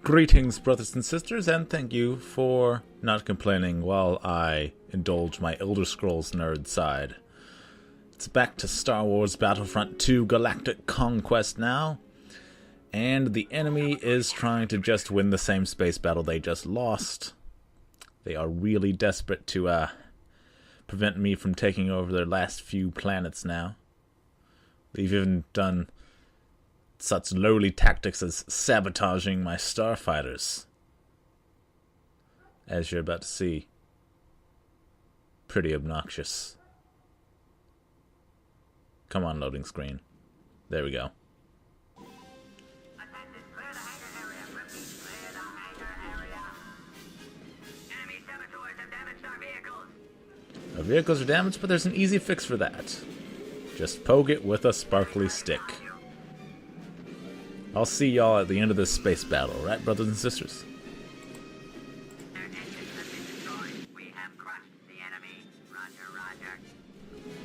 Greetings, brothers and sisters, and thank you for not complaining while I indulge my Elder Scrolls nerd side. It's back to Star Wars Battlefront 2 Galactic Conquest now, and the enemy is trying to just win the same space battle they just lost. They are really desperate to prevent me from taking over their last few planets now. They've even done such lowly tactics as sabotaging my starfighters, as you're about to see. Pretty obnoxious. Come on, loading screen. There we go. Our vehicles are damaged, but there's an easy fix for that. Just poke it with a sparkly stick. I'll see y'all at the end of this space battle, right, brothers and sisters?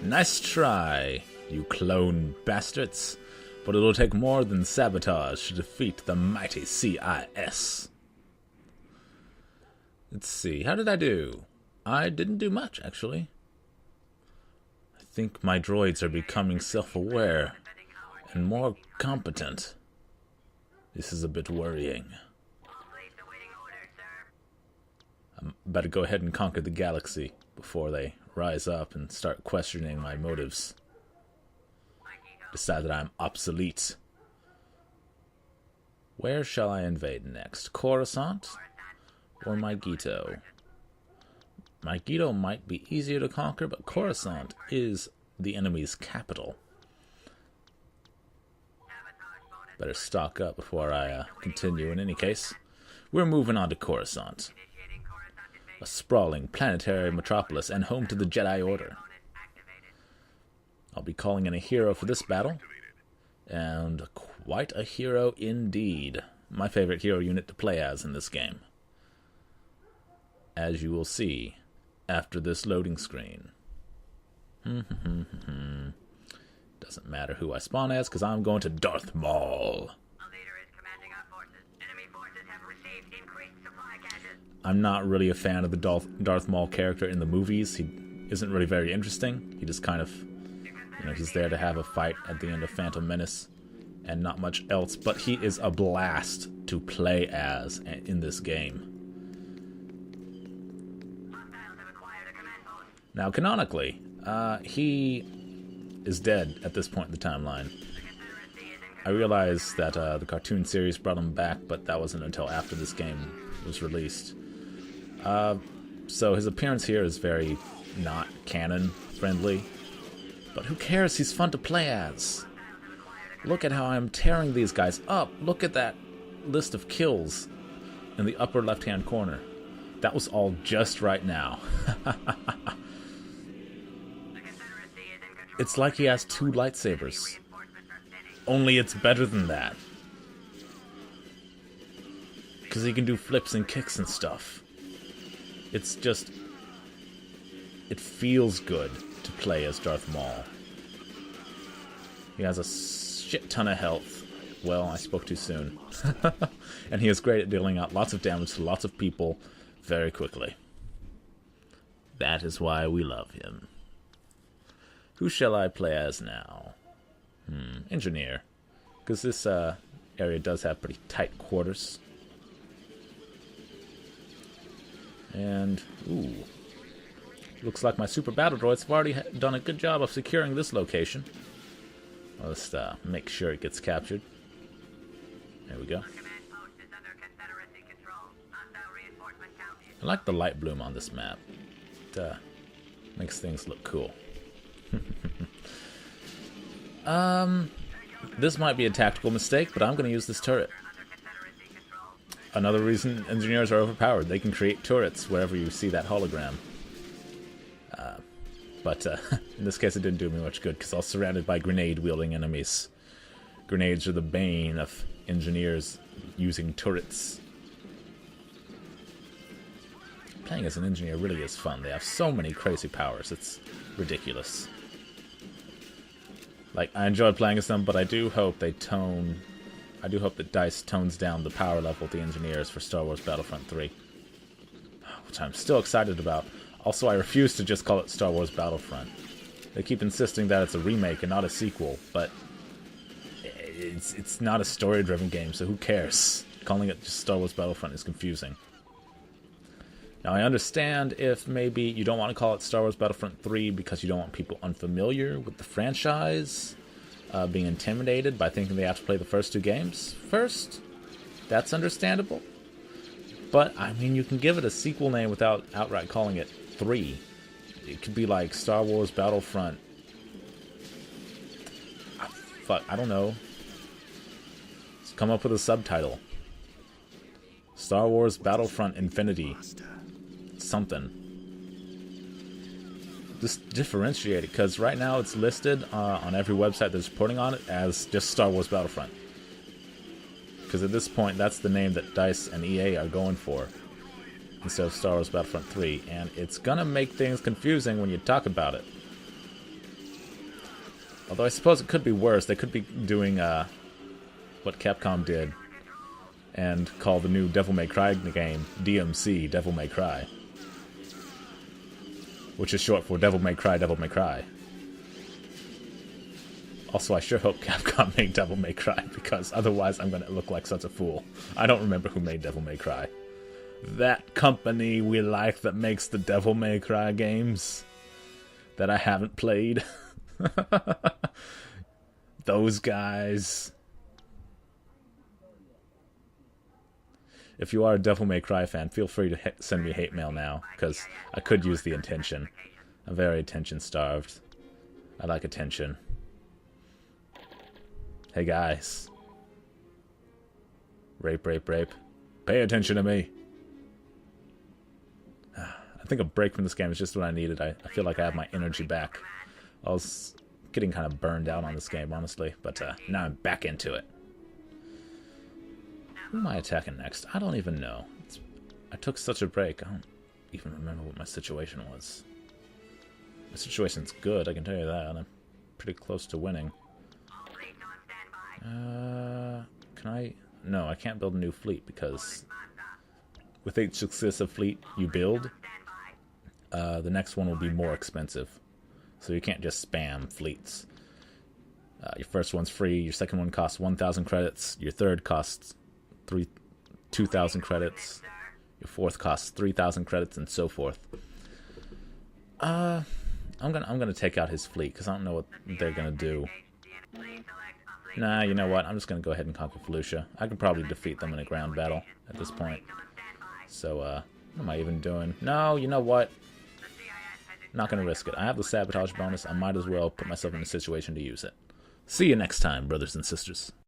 Nice try, you clone bastards. But it'll take more than sabotage to defeat the mighty CIS. Let's see, how did I do? I didn't do much, actually. I think my droids are becoming self-aware and more competent. This is a bit worrying. I'm about to go ahead and conquer the galaxy before they rise up and start questioning my motives. Decide that I'm obsolete. Where shall I invade next? Coruscant or Megiddo? Megiddo might be easier to conquer, but Coruscant is the enemy's capital. Better stock up before I continue. In any case, we're moving on to Coruscant. A sprawling planetary metropolis and home to the Jedi Order. I'll be calling in a hero for this battle. And quite a hero indeed. My favorite hero unit to play as in this game. As you will see after this loading screen. Doesn't matter who I spawn as, because I'm going to Darth Maul. I'm not really a fan of the Darth Maul character in the movies. He isn't really very interesting. He just kind of, he's there to have a fight at the end of Phantom Menace and not much else. But he is a blast to play as in this game. Now, canonically, he is dead at this point in the timeline. I realize that the cartoon series brought him back, but that wasn't until after this game was released. So his appearance here is very not canon-friendly. But who cares? He's fun to play as. Look at how I'm tearing these guys up. Look at that list of kills in the upper left-hand corner. That was all just right now. It's like he has two lightsabers. Only it's better than that. Because he can do flips and kicks and stuff. It's just... it feels good to play as Darth Maul. He has a shit ton of health. Well, I spoke too soon. And he is great at dealing out lots of damage to lots of people very quickly. That is why we love him. Who shall I play as now? Engineer. Because this area does have pretty tight quarters. And, ooh. Looks like my super battle droids have already done a good job of securing this location. Well, let's make sure it gets captured. There we go. I like the light bloom on this map. It makes things look cool. This might be a tactical mistake, but I'm going to use this turret. Another reason engineers are overpowered. They can create turrets wherever you see that hologram. But in this case it didn't do me much good, because I was surrounded by grenade-wielding enemies. Grenades are the bane of engineers using turrets. Playing as an engineer really is fun. They have so many crazy powers. It's ridiculous. Like, I enjoy playing as them, but I do hope they tone I do hope that DICE tones down the power level of the engineers for Star Wars Battlefront 3. Which I'm still excited about. Also, I refuse to just call it Star Wars Battlefront. They keep insisting that it's a remake and not a sequel, but it's not a story-driven game, so who cares? Calling it just Star Wars Battlefront is confusing. Now, I understand if maybe you don't want to call it Star Wars Battlefront 3 because you don't want people unfamiliar with the franchise being intimidated by thinking they have to play the first two games first. That's understandable. But, I mean, you can give it a sequel name without outright calling it 3. It could be like Star Wars Battlefront. Fuck, I don't know. Let's come up with a subtitle. Star Wars Battlefront Infinity. Something. Just differentiate it, because right now it's listed on every website that's reporting on it as just Star Wars Battlefront. Because at this point, that's the name that DICE and EA are going for, instead of Star Wars Battlefront 3, and it's gonna make things confusing when you talk about it. Although I suppose it could be worse. They could be doing what Capcom did and call the new Devil May Cry game DMC, Devil May Cry. Which is short for Devil May Cry, Devil May Cry. Also, I sure hope Capcom made Devil May Cry, because otherwise I'm gonna look like such a fool. I don't remember who made Devil May Cry. That company we like that makes the Devil May Cry games that I haven't played. Those guys. If you are a Devil May Cry fan, feel free to send me hate mail now, because I could use the attention. I'm very attention-starved. I like attention. Hey guys. Rape, rape, rape. Pay attention to me. I think a break from this game is just what I needed. I feel like I have my energy back. I was getting kind of burned out on this game, honestly, but now I'm back into it. Who am I attacking next? I don't even know. I took such a break, I don't even remember what my situation was. My situation's good, I can tell you that. I'm pretty close to winning. Can I? No, I can't build a new fleet, because with each successive fleet you build, the next one will be more expensive. So you can't just spam fleets. Your first one's free, your second one costs 1,000 credits, your third costs 2,000 credits, your fourth costs 3,000 credits, and so forth. I'm gonna take out his fleet, because I don't know what they're gonna do. Nah, you know what? I'm just gonna go ahead and conquer Felucia. I could probably defeat them in a ground battle at this point. So, what am I even doing? No, you know what? Not gonna risk it. I have the sabotage bonus. I might as well put myself in a situation to use it. See you next time, brothers and sisters.